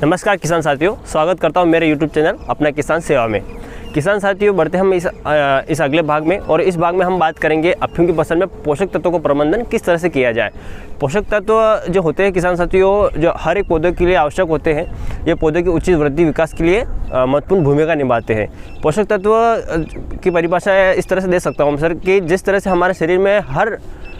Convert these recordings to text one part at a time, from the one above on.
नमस्कार किसान साथियों, स्वागत करता हूं मेरे YouTube चैनल अपना किसान सेवा में। किसान साथियों, बढ़ते हम इस अगले भाग में, और इस भाग में हम बात करेंगे अफीम की फसल में पोषक तत्वों को प्रबंधन किस तरह से किया जाए। पोषक तत्व जो होते हैं किसान साथियों, जो हर एक पौधे के लिए आवश्यक होते हैं, ये पौधे की उचित वृद्धि विकास के लिए महत्वपूर्ण भूमिका निभाते हैं। पोषक तत्व की परिभाषा इस तरह से दे सकता हूँ सर कि जिस तरह से हमारे शरीर में हर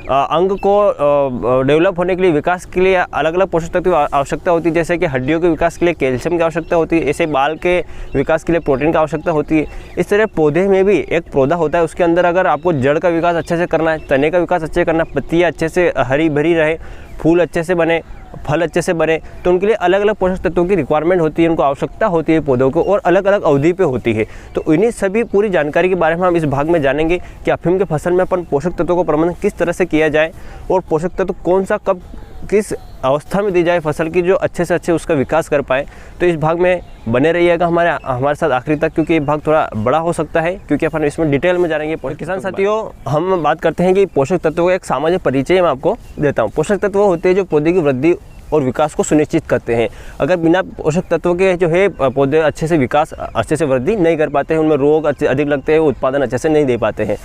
अंग को डेवलप होने के लिए, विकास के लिए अलग अलग पोषक तत्व की आवश्यकता होती है। जैसे कि हड्डियों के विकास के लिए कैल्शियम की आवश्यकता होती है, ऐसे बाल के विकास के लिए प्रोटीन की आवश्यकता होती है। इस तरह पौधे में भी एक पौधा होता है, उसके अंदर अगर आपको जड़ का विकास अच्छे से करना है, तने का विकास अच्छे से करना है, पत्तियाँ अच्छे से हरी भरी रहे, फूल अच्छे से बने, फल अच्छे से बने, तो उनके लिए अलग अलग पोषक तत्वों की रिक्वायरमेंट होती है, उनको आवश्यकता होती है पौधों को, और अलग अलग अवधि पे होती है। तो इन्हीं सभी पूरी जानकारी के बारे में हम इस भाग में जानेंगे कि अफीम के फसल में अपन पोषक तत्वों को प्रबंधन किस तरह से किया जाए, और पोषक तत्व कौन सा कब किस अवस्था में दी जाए फसल की, जो अच्छे से अच्छे उसका विकास कर पाए। तो इस भाग में बने रहिएगा हमारे साथ आखिरी तक, क्योंकि ये भाग थोड़ा बड़ा हो सकता है, क्योंकि अपन इसमें डिटेल में जानेंगे। किसान साथियों, हम बात करते हैं कि पोषक तत्वों का एक सामान्य परिचय मैं आपको देता हूँ। पोषक तत्व होते हैं जो पौधे की वृद्धि और विकास को सुनिश्चित करते हैं। अगर बिना पोषक तत्वों के जो है पौधे अच्छे से विकास, अच्छे से वृद्धि नहीं कर पाते हैं, उनमें रोग अधिक लगते हैं, उत्पादन अच्छे से नहीं दे पाते हैं।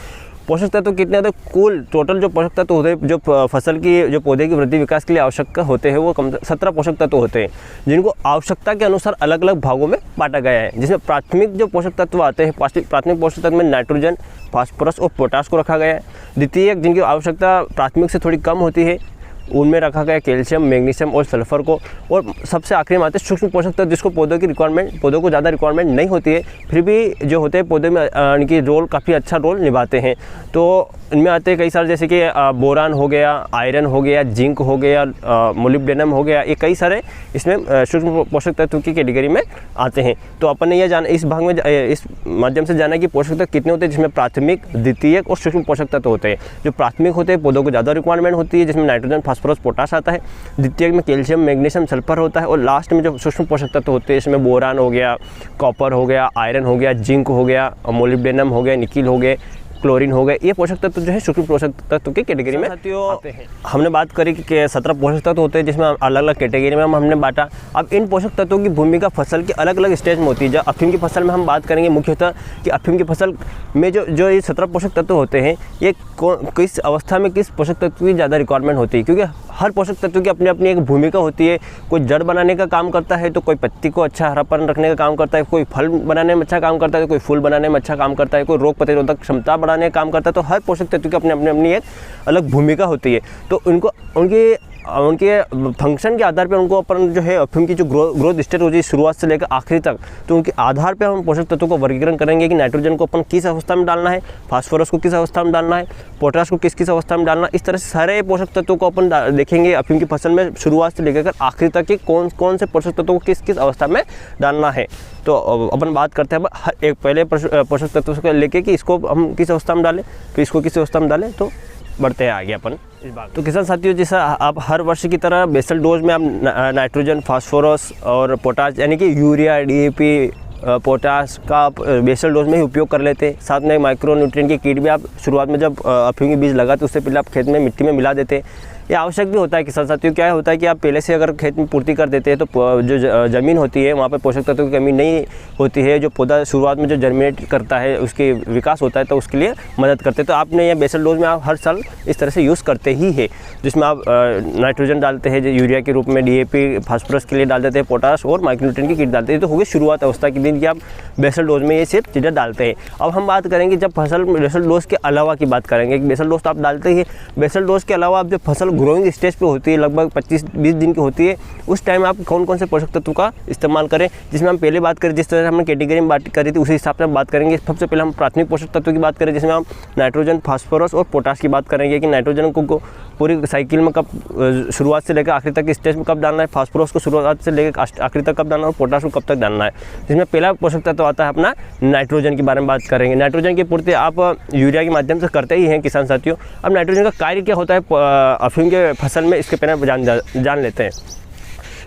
पोषक तत्व कितने होते हैं? कुल टोटल जो पोषक तत्व होते हैं, जो फसल की, जो पौधे की वृद्धि विकास के लिए आवश्यक होते हैं, वो कम 17 पोषक तत्व होते हैं, जिनको आवश्यकता के अनुसार अलग अलग भागों में बांटा गया है। जिसमें प्राथमिक जो पोषक तत्व आते हैं, प्राथमिक पोषक तत्व में नाइट्रोजन, फास्फोरस और पोटाश को रखा गया है। द्वितीयक, जिनकी आवश्यकता प्राथमिक से थोड़ी कम होती है, उनमें रखा गया कैल्शियम, मैग्नीशियम और सल्फर को। और सबसे आखिरी में आते हैं सूक्ष्म पोषक तत्व, जिसको पौधों को ज़्यादा रिक्वायरमेंट नहीं होती है, फिर भी जो होते हैं पौधे में इनकी रोल काफ़ी अच्छा रोल निभाते हैं। तो इनमें आते हैं कई सारे, जैसे कि बोरान हो गया, आयरन हो गया, जिंक हो गया, मोलिब्डेनम हो गया, ये कई सारे इसमें सूक्ष्म पोषक तत्व की कैटेगरी में आते हैं। तो अपन ने यह इस भाग में इस माध्यम से जाना कि पोषक तत्व कितने होते हैं, जिसमें प्राथमिक, द्वितीयक और सूक्ष्म पोषक तत्व होते हैं। जो प्राथमिक होते हैं पौधों को ज़्यादा रिक्वायरमेंट होती है, जिसमें नाइट्रोजन, फास्फोरस, पोटाश आता है। द्वितीयक में कैल्शियम, मैग्नीशियम, सल्फर होता है। और लास्ट में जो सूक्ष्म पोषक तत्व होते हैं, इसमें बोरान हो गया, कॉपर हो गया, आयरन हो गया, जिंक हो गया, मोलिब्डेनम हो गया, निकिल हो गए, क्लोरीन हो गए। ये पोषक तत्व जो है सूक्ष्म पोषक तत्व की कैटेगरी में आते हैं। हमने बात करी कि 17 पोषक तत्व होते हैं, जिसमें अलग अलग कैटेगरी में हमने बांटा। अब इन पोषक तत्वों की भूमिका फसल की अलग अलग स्टेज में होती है। जब अफीम की फसल में हम बात करेंगे मुख्यतः कि अफीम की फसल में जो ये 17 पोषक तत्व होते हैं, ये किस अवस्था में किस पोषक तत्व की ज़्यादा रिक्वायरमेंट होती है, क्योंकि हर पोषक तत्व की अपनी अपनी एक भूमिका होती है। कोई जड़ बनाने का काम करता है, तो कोई पत्ती को अच्छा हरापन रखने का काम करता है, कोई फल बनाने में अच्छा काम करता है, तो कोई फूल बनाने में अच्छा काम करता है, कोई रोग प्रतिरोधक क्षमता बढ़ाने का काम करता है। तो हर पोषक तत्व की अपनी एक अलग भूमिका होती है। तो उनके फंक्शन के आधार पर उनको अपन जो है अफीम की जो ग्रोथ स्टेज होती है शुरुआत से लेकर आखिरी तक, तो उनके आधार पर हम पोषक तत्वों को वर्गीकरण करेंगे कि नाइट्रोजन को अपन किस अवस्था में डालना है, फास्फोरस को किस अवस्था में डालना है, पोटाश को किस किस अवस्था में डालना है। इस तरह से सारे पोषक तत्वों को अपन देखेंगे अफीम की फसल में शुरुआत से लेकर आखिरी तक कि कौन से पोषक तत्वों को किस किस अवस्था में डालना है। तो अपन बात करते हैं एक पहले पोषक तत्व को लेके कि इसको हम किस अवस्था में डालें, फिर इसको किस अवस्था में डालें। तो बढ़ते हैं आगे अपन इस बात। तो किसान साथियों, जैसा आप हर वर्ष की तरह बेसल डोज में आप नाइट्रोजन, फास्फोरस और पोटाश, यानी कि यूरिया, डीएपी, पोटाश का बेसल डोज में ही उपयोग कर लेते हैं। साथ में माइक्रो न्यूट्रिएंट की किट भी आप शुरुआत में जब अफीम के बीज लगाते उससे पहले आप खेत में मिट्टी में मिला देते हैं। ये आवश्यक भी होता है किसान साथियों। क्या होता है कि आप पहले से अगर खेत में पूर्ति कर देते हैं, तो जो ज़मीन होती है वहाँ पर पोषक तत्वों की कमी नहीं होती है। जो पौधा शुरुआत में जो जर्मिनेट करता है, उसके विकास होता है, तो उसके लिए मदद करते हैं। तो आपने ये बेसल डोज में आप हर साल इस तरह से यूज़ करते ही है, जिसमें आप नाइट्रोजन डालते हैं यूरिया के रूप में, डीएपी, फास्फोरस के लिए डाल देते हैं, पोटाश और माइक्रोन्यूट्रिएंट की किट डालते हैं। तो हो गई शुरुआत अवस्था के दिन की आप बेसल डोज में ये सिर्फ चीज़ें डालते हैं। अब हम बात करेंगे जब फसल बेसल डोज के अलावा की बात करेंगे। बेसल डोज तो आप डालते ही, बेसल डोज के अलावा आप जब फसल ग्रोइंग स्टेज पे होती है, लगभग 25-20 दिन की होती है, उस टाइम आप कौन कौन से पोषक तत्व का इस्तेमाल करें। जिसमें हम पहले बात करें, जिस तरह हमने कैटेगरी में बात करी थी, उसी हिसाब से हम बात करेंगे। सबसे पहले हम प्राथमिक पोषक तत्व की बात करें, जिसमें हम नाइट्रोजन, फास्फोरस और पोटाश की बात करेंगे कि नाइट्रोजन को पूरी साइकिल में कब, शुरुआत से लेकर आखिरी तक स्टेज में कब डालना है, फास्फोरस को शुरुआत से लेकर आखिरी तक कब डालना है, और पोटाश को कब तक डालना है। जिसमें पहला पोषक तत्व आता है अपना नाइट्रोजन के बारे में बात करेंगे। नाइट्रोजन की पूर्ति आप यूरिया के माध्यम से करते ही हैं किसान साथियों। अब नाइट्रोजन का कार्य क्या होता है अफीम के फसल में, इसके पहले जान लेते हैं।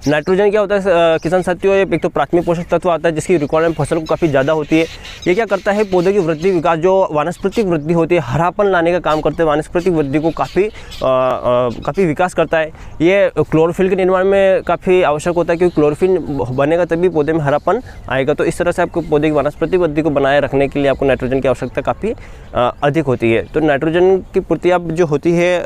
नाइट्रोजन क्या होता है किसान साथियों, एक तो प्राथमिक पोषक तत्व आता है जिसकी रिक्वायरमेंट फसल को काफ़ी ज़्यादा होती है। ये क्या करता है, पौधे की वृद्धि विकास, जो वानस्पतिक वृद्धि होती है, हरापन लाने का काम करते हैं, वानस्पतिक वृद्धि को काफ़ी विकास करता है। ये क्लोरोफिल के निर्माण में काफ़ी आवश्यक होता है, क्योंकि क्लोरोफिल बनेगा तभी पौधे में हरापन आएगा। तो इस तरह से आपको पौधे की वानस्पतिक वृद्धि को बनाए रखने के लिए आपको नाइट्रोजन की आवश्यकता काफ़ी अधिक होती है। तो नाइट्रोजन की पूर्ति अब जो होती है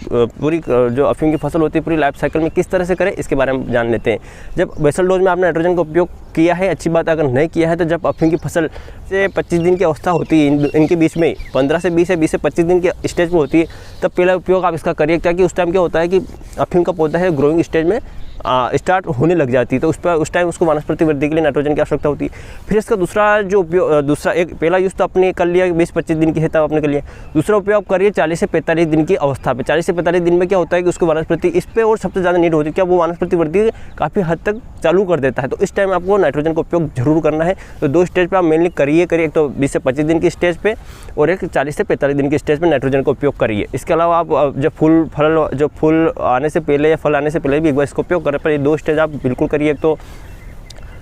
पूरी जो अफीम की फसल होती है पूरी लाइफ साइकिल में किस तरह से करें, इसके बारे में जान लेते हैं। जब बेसल डोज में आपने नाइट्रोजन का उपयोग किया है, अच्छी बात। अगर नहीं किया है तो जब अफीम की फसल से 25 दिन की अवस्था होती है, इनके बीच में 15 से 20 या 20 से 25 दिन की स्टेज में होती है, तब पहला उपयोग आप इसका करिए। क्या कि उस टाइम क्या होता है कि अफीम का पौधा है ग्रोइंग स्टेज में स्टार्ट होने लग जाती है, तो उस टाइम उसको वानस्पतिक वृद्धि के लिए नाइट्रोजन की आवश्यकता होती है। फिर इसका दूसरा जो उपयोग, एक पहला यूज़ तो आपने कर लिया 20-25 दिन की है तब आपने कर लिया। दूसरा उपयोग करिए 40 से 45 दिन की अवस्था पे। 40 से 45 दिन में क्या होता है कि उसको वानस्पति इस पे और सबसे ज़्यादा नीड होती है, क्या वो वानस्पति वृद्धि काफ़ी हद तक चालू कर देता है। तो इस टाइम आपको नाइट्रोजन का उपयोग जरूर करना है। तो 2 स्टेज पर आप मेनली करिए, एक तो 20 से 25 दिन की स्टेज पे और एक 40 से 45 दिन की स्टेज पे नाइट्रोजन का उपयोग करिए। इसके अलावा आप जब फूल आने से पहले या फल आने से पहले भी एक बार इसका उपयोग करें, पर ये 2 स्टेज बिल्कुल करिए। एक तो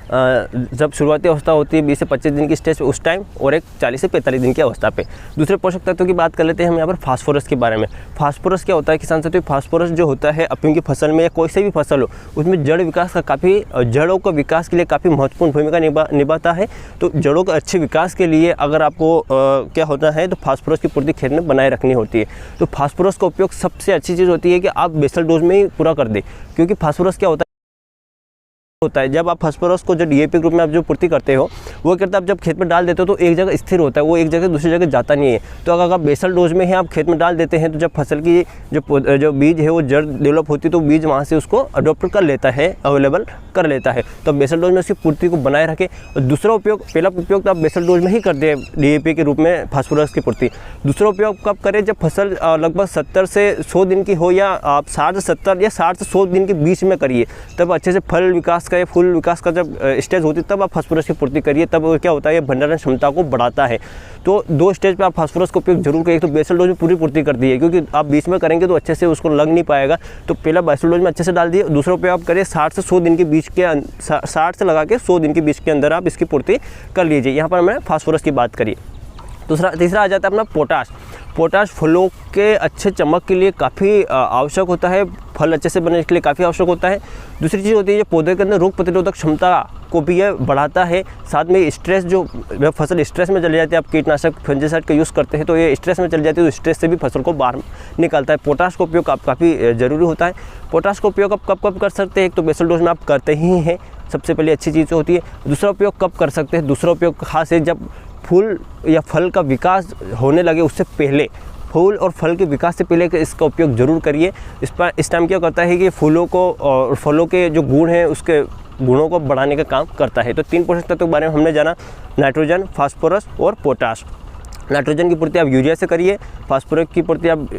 जब शुरुआती अवस्था होती है 20 से 25 दिन की स्टेज पे उस टाइम, और एक 40 से 45 दिन की अवस्था पे। दूसरे पोषक तत्वों की बात कर लेते हैं हम यहाँ पर फास्फोरस के बारे में। फास्फोरस क्या होता है किसान साथियों, फास्फोरस जो होता है अफीम की फसल में या कोई से भी फसल हो, उसमें जड़ विकास का जड़ों का विकास के लिए काफ़ी महत्वपूर्ण भूमिका निभाता है। तो जड़ों के अच्छे विकास के लिए अगर आपको क्या होता है, तो फास्फोरस की पूर्ति खेत में बनाए रखनी होती है। तो फास्फोरस का उपयोग सबसे अच्छी चीज़ होती है कि आप बेसल डोज में ही पूरा कर दें, क्योंकि फास्फोरस क्या होता है, जब आप फास्फोरस को जो डीएपी ग्रुप में आप जो पूर्ति करते हो, वो करता है आप जब खेत में डाल देते हो तो एक जगह स्थिर होता है, वो एक जगह दूसरी जगह जाता नहीं है। तो अगर आप बेसल डोज में ही आप खेत में डाल देते हैं तो जब फसल की जो बीज है वो जड़ डेवलप होती है, तो बीज वहाँ से उसको अडोप्ट कर लेता है, अवेलेबल कर लेता है। तो बेसल डोज में उसकी पूर्ति को बनाए रखें। और दूसरा उपयोग, पहला उपयोग तो आप बेसल डोज में ही कर दें डीएपी के रूप में फास्फोरस की पूर्ति। दूसरा उपयोग कब करें, जब फसल लगभग 70 से 100 दिन की हो, या आप 60 से 70 या 60 से 100 दिन के बीच में करिए, तब अच्छे से फल विकास का, फूल विकास का जब स्टेज होती है तब आप फास्फोरस की पूर्ति करिए। तब क्या होता है, ये भंडारण क्षमता को बढ़ाता है। तो 2 स्टेज पे आप फास्फोरस का उपयोग जरूर करिए। एक तो बेसल डोज में पूरी पूर्ति कर दी है, क्योंकि आप बीच में करेंगे तो अच्छे से उसको लग नहीं पाएगा। तो पहला बेसल डोज में अच्छे से डाल दिए। दूसरा उपयोग आप करिए 60 से 100 दिन के बीच के 60 से लगा के 100 दिन के बीच के अंदर आप इसकी पूर्ति कर लीजिए। यहाँ पर मैंने फास्फोरस की बात करी। तीसरा आ जाता है अपना पोटाश। पोटाश फलों के अच्छे चमक के लिए काफ़ी आवश्यक होता है, फल अच्छे से बनने के लिए काफ़ी आवश्यक होता है। दूसरी चीज़ होती है, ये पौधे के अंदर रोग प्रतिरोधक क्षमता को भी ये बढ़ाता है। साथ में स्ट्रेस, जो फसल स्ट्रेस में चली जाती है, आप कीटनाशक फंजीसाइड का यूज़ करते हैं तो ये स्ट्रेस में चली जाती है, तो स्ट्रेस से भी फसल को बाहर निकालता है। पोटाश का उपयोग काफ़ी ज़रूरी होता है। पोटाश का उपयोग आप कब कर सकते हैं, एक तो बेसल डोज में आप करते ही हैं, सबसे पहले अच्छी चीज़ होती है। दूसरा उपयोग कब कर सकते हैं, दूसरा उपयोग खास है जब फूल या फल का विकास होने लगे, उससे पहले, फूल और फल के विकास से पहले इसका उपयोग जरूर करिए। इस टाइम क्या करता है कि फूलों को और फलों के जो गुण हैं उसके गुणों को बढ़ाने का काम करता है। तो 3 पोषक तत्वों के बारे में हमने जाना, नाइट्रोजन, फास्फोरस और पोटाश। नाइट्रोजन की पूर्ति आप यूरिया से करिए, फास्फोरस की पूर्ति आप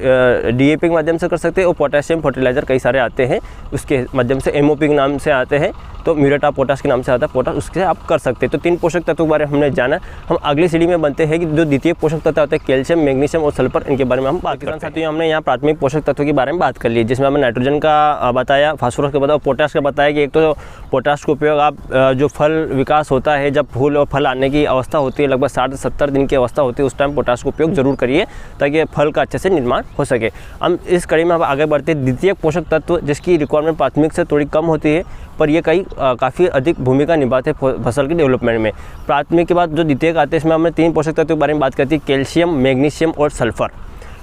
डीएपी के माध्यम से कर सकते हैं, और पोटेशियम फर्टिलाइज़र कई सारे आते हैं उसके माध्यम से, एमओपी के नाम से आते हैं, तो म्यूरेट ऑफ पोटाश के नाम से आता है पोटाश, उसके आप कर सकते हैं। तो 3 पोषक तत्वों के बारे में हमने जाना। हम अगली सीढ़ी में बनते हैं कि जो द्वितीय पोषक तत्व होते हैं कैल्शियम, मैग्नीशियम और सल्फर, इनके बारे में हम बात करते हैं। साथियों, हमने यहाँ प्राथमिक पोषक तत्वों के बारे में बात कर ली, जिसमें हमने नाइट्रोजन का बताया, फास्फोरस का बताया, पोटाश का बताया कि एक तो पोटाश का उपयोग आप जो फल विकास होता है, जब फूल और फल आने की अवस्था होती है, लगभग 60 से 70 दिन की अवस्था होती है, उस टाइम पोटाश का उपयोग जरूर करिए ताकि फल का अच्छे से निर्माण हो सके। हम इस कड़ी में अब आगे बढ़ते हैं। द्वितीय पोषक तत्व जिसकी रिक्वायरमेंट प्राथमिक से थोड़ी कम होती है, पर ये काफ़ी अधिक भूमिका निभाते हैं फसल के डेवलपमेंट में। प्राथमिक के बाद जो द्वितीय आते हैं, इसमें हमने 3 पोषक तत्वों के बारे में बात करती है, कैल्शियम, मैग्नीशियम और सल्फर।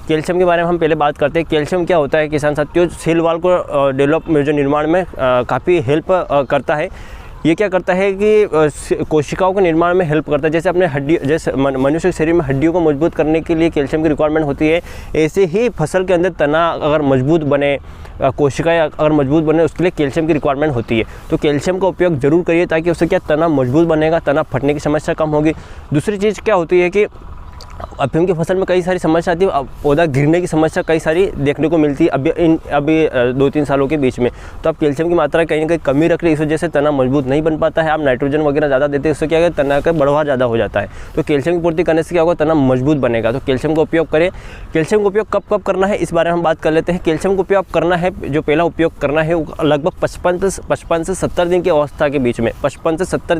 कैल्शियम के बारे में हम पहले बात करते हैं। कैल्शियम क्या होता है किसान साथियों, सेल वॉल को डेवलप में जो निर्माण में काफ़ी हेल्प करता है। ये क्या करता है कि कोशिकाओं के निर्माण में हेल्प करता है। जैसे अपने जैसे मनुष्य के शरीर में हड्डियों को मजबूत करने के लिए कैल्शियम की रिक्वायरमेंट होती है, ऐसे ही फसल के अंदर तना अगर मजबूत बने, कोशिकाएं अगर मजबूत बने, उसके लिए कैल्शियम की रिक्वायरमेंट होती है। तो कैल्शियम का उपयोग जरूर करिए ताकि उससे क्या तना मजबूत बनेगा, तना फटने की समस्या कम होगी। दूसरी चीज़ क्या होती है कि अफीम की फसल में कई सारी समस्या आती है, पौधा गिरने की समस्या कई सारी देखने को मिलती है अभी 2-3 सालों के बीच में। तो आप कैल्शियम की मात्रा कहीं ना कहीं कमी रख रहे, इस वजह से तना मजबूत नहीं बन पाता है। आप नाइट्रोजन वगैरह ज़्यादा देते हैं, उससे क्या है तना का बढ़ावा ज़्यादा हो जाता है। तो कैल्शियम की पूर्ति करने से क्या होगा, तना मजबूत बनेगा। तो कैल्शियम का उपयोग करें। कैल्शियम का उपयोग कब कब करना है, इस बारे में हम बात कर लेते हैं। कैल्शियम का उपयोग करना है, जो पहला उपयोग करना है वो लगभग 55 से 70 दिन की अवस्था के बीच में, 55 से 70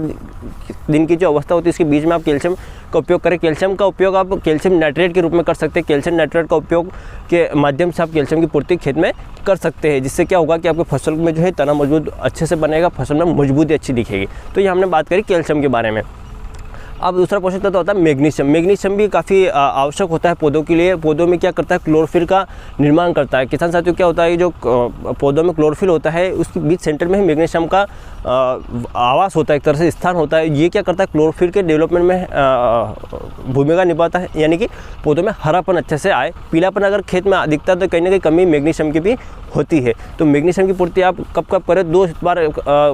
दिन की जो अवस्था होती है इसके बीच में आप कैल्शियम का उपयोग करें। कैल्शियम का उपयोग आप कैल्शियम नाइट्रेट के रूप में कर सकते हैं। कैल्शियम नाइट्रेट का उपयोग के माध्यम से आप कैल्शियम की पूर्ति खेत में कर सकते हैं, जिससे क्या होगा कि आपके फसल में जो है तना मजबूत अच्छे से बनेगा, फसल में मजबूती अच्छी दिखेगी। तो ये हमने बात करी कैल्शियम के बारे में। अब दूसरा पोषक तत्व होता है मैग्नीशियम। मैग्नीशियम भी काफ़ी आवश्यक होता है पौधों के लिए। पौधों में क्या करता है, क्लोरोफिल का निर्माण करता है। किसान साथियों, क्या होता है, जो पौधों में क्लोरोफिल होता है उसके बीच सेंटर में ही मैग्नीशियम का आवास होता है, एक तरह से स्थान होता है। ये क्या करता है, क्लोरोफिल के डेवलपमेंट में भूमिका निभाता है, यानी कि पौधों में हरापन अच्छे से आए। पीलापन अगर खेत में दिखता है तो कहीं ना कहीं कमी मैग्नीशियम की भी होती है। तो मैग्नीशियम की पूर्ति आप कब कब करें, 2 बार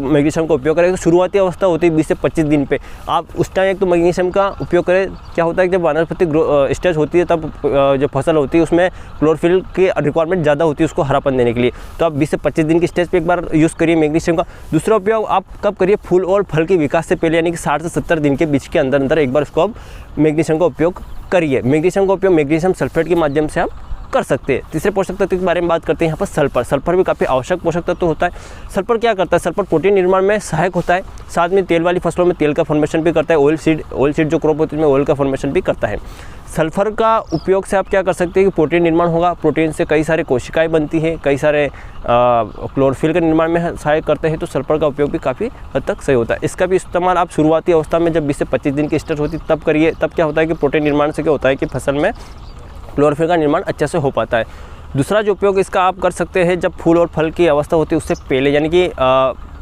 मैग्नीशियम का उपयोग करें। तो शुरुआती अवस्था होती है 20 से 25 दिन पे, आप उस टाइम एक तो मैग्नीशियम का उपयोग करें। क्या होता है कि जब वानस्पतिक स्टेज होती है तब जो फसल होती है उसमें क्लोरोफिल की रिक्वायरमेंट ज़्यादा होती है उसको हरापन देने के लिए। तो आप 20 से 25 दिन की स्टेज पे एक बार यूज़ करिए मैग्नीशियम का। दूसरा उपयोग आप कब करिए, फूल और फल के विकास से पहले, यानी कि 60 से 70 दिन के बीच के अंदर एक बार उसको आप मैग्नीशियम का उपयोग करिए। मैग्नीशियम का उपयोग मैग्नीशियम सल्फेट के माध्यम से आप कर सकते हैं। तीसरे पोषक तत्व के बारे में बात करते हैं यहाँ पर सल्फर। सल्फर भी काफ़ी आवश्यक पोषक तत्व होता है। सल्फर क्या करता है, सल्फर प्रोटीन निर्माण में सहायक होता है, साथ में तेल वाली फसलों में तेल का फॉर्मेशन भी करता है। ऑयल सीड जो क्रॉप होती है उसमें ऑयल का फॉर्मेशन भी करता है। सल्फर का उपयोग से आप क्या कर सकते हैं कि प्रोटीन निर्माण होगा। प्रोटीन से कई सारे कोशिकाएं बनती हैं, कई सारे क्लोरोफिल के निर्माण में सहायक करते हैं। तो सल्फर का उपयोग भी काफ़ी हद तक सही होता है। इसका भी इस्तेमाल आप शुरुआती अवस्था में जब 20 से 25 दिन की स्टेज होती है तब करिए। तब क्या होता है कि प्रोटीन निर्माण से क्या होता है कि फसल में क्लोरोफिल का निर्माण अच्छे से हो पाता है। दूसरा जो उपयोग इसका आप कर सकते हैं जब फूल और फल की अवस्था होती है उससे पहले, यानी कि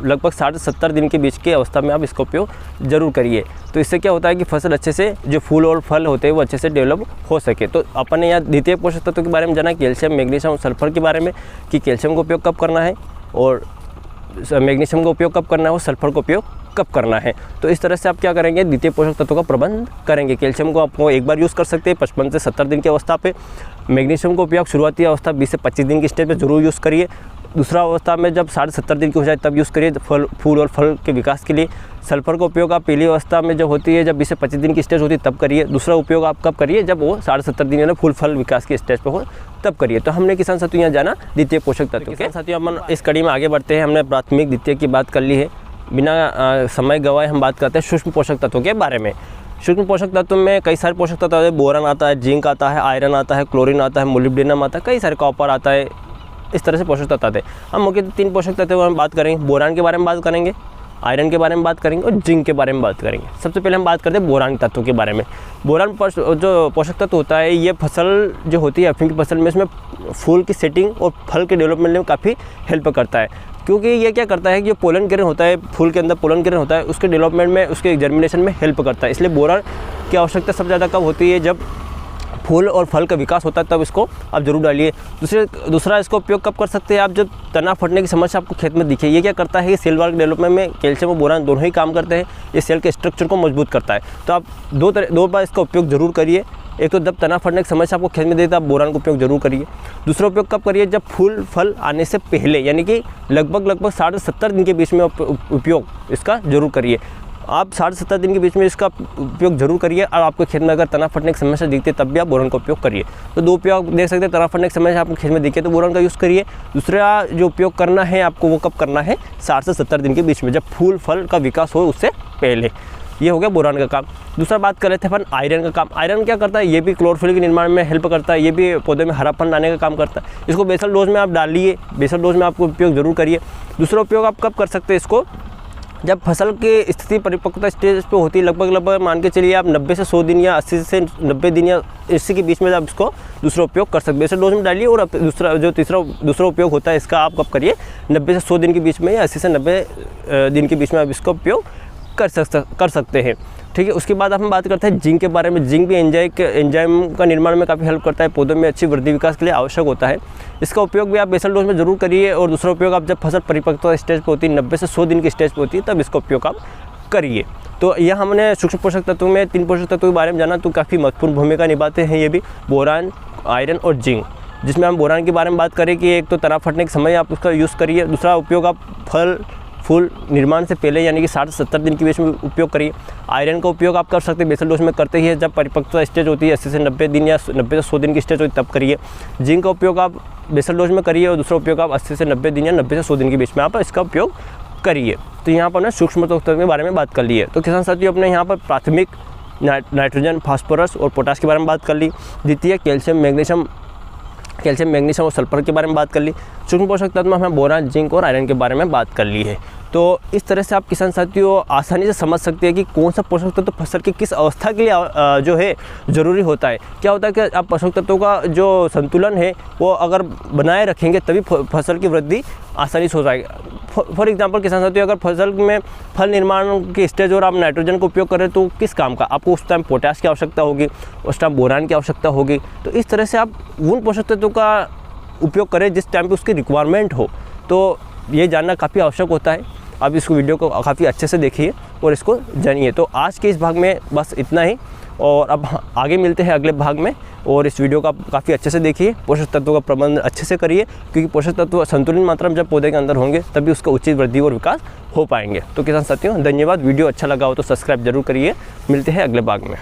लगभग 60 से 70 दिन के बीच की अवस्था में आप इसका उपयोग ज़रूर करिए। तो इससे क्या होता है कि फसल अच्छे से, जो फूल और फल होते हैं वो अच्छे से डेवलप हो सके। तो अपन ने यहाँ द्वितीय पोषक तत्वों के बारे में जाना, कैल्शियम, मैग्नीशियम और सल्फर के बारे में, कि कैल्शियम का उपयोग कब करना है और मैग्नीशियम का उपयोग कब करना है और सल्फर का उपयोग कब करना है। तो इस तरह से आप क्या करेंगे, द्वितीय पोषक तत्वों का प्रबंध करेंगे। कैल्शियम को आपको एक बार यूज़ कर सकते हैं 55 से 70 दिन की अवस्था पे। मैग्नीशियम का उपयोग शुरुआती अवस्था 20 से 25 दिन की स्टेज पे जरूर यूज़ करिए। दूसरा अवस्था में जब 60 से 70 दिन की हो जाए तब यूज़ करिए फूल और फल के विकास के लिए। सल्फर का उपयोग आप पहली अवस्था में जब होती है, जब 20 से 25 दिन की स्टेज होती है तब करिए। दूसरा उपयोग आप कब करिए, जब वो 60 से 70 दिन यानी फूल फल विकास की स्टेज पे हो तब करिए। तो हमने किसान साथियों यहाँ जाना द्वितीय पोषक तत्व के। साथियों हम इस कड़ी में आगे बढ़ते हैं। हमने प्राथमिक द्वितीय की बात कर ली है, बिना समय गवाए हम बात करते हैं सूक्ष्म पोषक तत्वों के बारे में। सूक्ष्म पोषक तत्व में कई सारे पोषक तत्व आते हैं। बोरान आता है, जिंक आता है, आयरन आता है, क्लोरीन आता है, मोलिब्डेनम आता है, कई सारे कॉपर आता है। इस तरह से पोषक तत्व आते हैं। हम मुख्य 3 पोषक तत्वों हम बात करेंगे। बोरान के बारे में बात करेंगे, आयरन के बारे में बात करेंगे और जिंक के बारे में बात करेंगे। सबसे पहले हम बात करते हैं बोरान तत्वों के बारे में। बोरान जो पोषक तत्व होता है, ये फसल जो होती है अफीम की फसल में, इसमें फूल की सेटिंग और फल के डेवलपमेंट में काफ़ी हेल्प करता है। क्योंकि ये क्या करता है कि जो पोलन ग्रेन होता है, फूल के अंदर पोलन ग्रेन होता है, उसके डेवलपमेंट में, उसके जर्मिनेशन में हेल्प करता है। इसलिए बोरान की आवश्यकता सबसे ज़्यादा कब होती है, जब फूल और फल का विकास होता है तब इसको आप जरूर डालिए। दूसरा इसका उपयोग कब कर सकते हैं आप, जब तना फटने की समस्या आपको खेत में दिखे। ये क्या करता है कि सेल वॉल डेवलपमेंट में कैल्शियम और बोरान दोनों ही काम करते हैं। ये सेल के स्ट्रक्चर को मजबूत करता है। तो आप दो बार इसका उपयोग जरूर करिए। एक तो जब तना फटने की समस्या आपको खेत में देता है, आप बोरान का उपयोग जरूर करिए। दूसरा उपयोग कब करिए, जब फूल फल आने से पहले, यानी कि लगभग 60 से 70 दिन के बीच में उपयोग इसका जरूर करिए। आप 60 से 70 दिन के बीच में इसका उपयोग जरूर करिए। और आपके खेत में अगर तना फटने की समस्या दिखती है तब भी आप बोरान का उपयोग करिए। तो 2 उपयोग देख सकते हैं। तना फटने की समस्या आपके खेत में दिखे तो बोरान का यूज़ करिए। दूसरा जो उपयोग करना है आपको, वो कब करना है, 60 से 70 दिन के बीच में, जब फूल फल का विकास हो उससे पहले। ये हो गया बोरान का काम। दूसरा बात कर रहे थे अपन आयरन का काम। आयरन क्या करता है, ये भी क्लोरोफिल के निर्माण में हेल्प करता है। ये भी पौधे में हरापन लाने का काम करता है। इसको बेसल डोज में आप डालिए, बेसल डोज में आपको उपयोग जरूर करिए। दूसरा उपयोग आप कब कर सकते हैं इसको, जब फसल की स्थिति परिपक्वता स्टेज पे होती है, लगभग मान के चलिए आप 90 से 100 दिन या 80 से 90 दिन या इसी के बीच में आप इसको दूसरा उपयोग कर सकते हैं। बेसल डोज में डालिए। और दूसरा उपयोग होता है इसका, आप कब करिए, 90 से 100 दिन के बीच में या 80 से 90 दिन के बीच में आप इसका उपयोग कर सकते हैं। ठीक है। उसके बाद हम बात करते हैं जिंक के बारे में। जिंक भी एंजाइम का निर्माण में काफ़ी हेल्प करता है। पौधों में अच्छी वृद्धि विकास के लिए आवश्यक होता है। इसका उपयोग भी आप बेसल डोज में जरूर करिए। और दूसरा उपयोग आप जब फसल परिपक्वता स्टेज पे होती है, 90 से 100 दिन की स्टेज पे होती है, तब इसका उपयोग आप करिए। तो यह हमने सूक्ष्म पोषक तत्वों में 3 पोषक तत्वों के बारे में जाना, तो काफ़ी महत्वपूर्ण भूमिका निभाते हैं ये भी, बोरान, आयरन और जिंक। जिसमें हम बोरान के बारे में बात करें कि एक तो तना फटने के समय आप उसका यूज़ करिए, दूसरा उपयोग आप फल फूल निर्माण से पहले यानी कि 60 से 70 दिन के बीच में उपयोग करिए। आयरन का उपयोग आप कर सकते हैं, बेसल डोज में करते ही है, जब परिपक्वता स्टेज होती है 80 से 90 दिन या 90 से 100 दिन की स्टेज होती है तब करिए। जिंक का उपयोग आप बेसल डोज में करिए और दूसरा उपयोग आप 80 से 90 दिन या 90 से 100 दिन के बीच में आप इसका उपयोग करिए। तो यहाँ पर हमने सूक्ष्म पोषक तत्वों के बारे में बात कर ली है। तो किसान साथियों अपने यहाँ पर प्राथमिक नाइट्रोजन, फास्फोरस और पोटाश के बारे में बात कर ली। द्वितीय कैल्शियम, मैग्नीशियम और सल्फर के बारे में बात कर ली। सूक्ष्म पोषक तत्व में हमें बोरान, जिंक और आयरन के बारे में बात कर ली है। तो इस तरह से आप किसान साथियों आसानी से समझ सकते हैं कि कौन सा पोषक तत्व फसल की किस अवस्था के लिए जो है ज़रूरी होता है। क्या होता है कि आप पोषक तत्वों का जो संतुलन है वो अगर बनाए रखेंगे तभी फसल की वृद्धि आसानी से हो जाएगी। फॉर एग्जांपल किसान साथियों अगर फसल में फल निर्माण की स्टेज और आप नाइट्रोजन का उपयोग करें तो किस काम का, आपको उस टाइम पोटाश की आवश्यकता होगी, उस टाइम बोरान की आवश्यकता होगी। तो इस तरह से आप उन पोषक तत्वों का उपयोग करें जिस टाइम पे उसकी रिक्वायरमेंट हो। तो ये जानना काफ़ी आवश्यक होता है। आप इस वीडियो को काफ़ी अच्छे से देखिए और इसको जानिए। तो आज के इस भाग में बस इतना ही, और अब आगे मिलते हैं अगले भाग में। और इस वीडियो को आप काफ़ी अच्छे से देखिए, पोषक तत्वों का प्रबंधन अच्छे से करिए, क्योंकि पोषक तत्व संतुलित मात्रा में जब पौधे के अंदर होंगे तभी उसका उचित वृद्धि और विकास हो पाएंगे। तो किसान साथियों धन्यवाद। वीडियो अच्छा लगा हो तो सब्सक्राइब जरूर करिए। मिलते हैं अगले भाग में।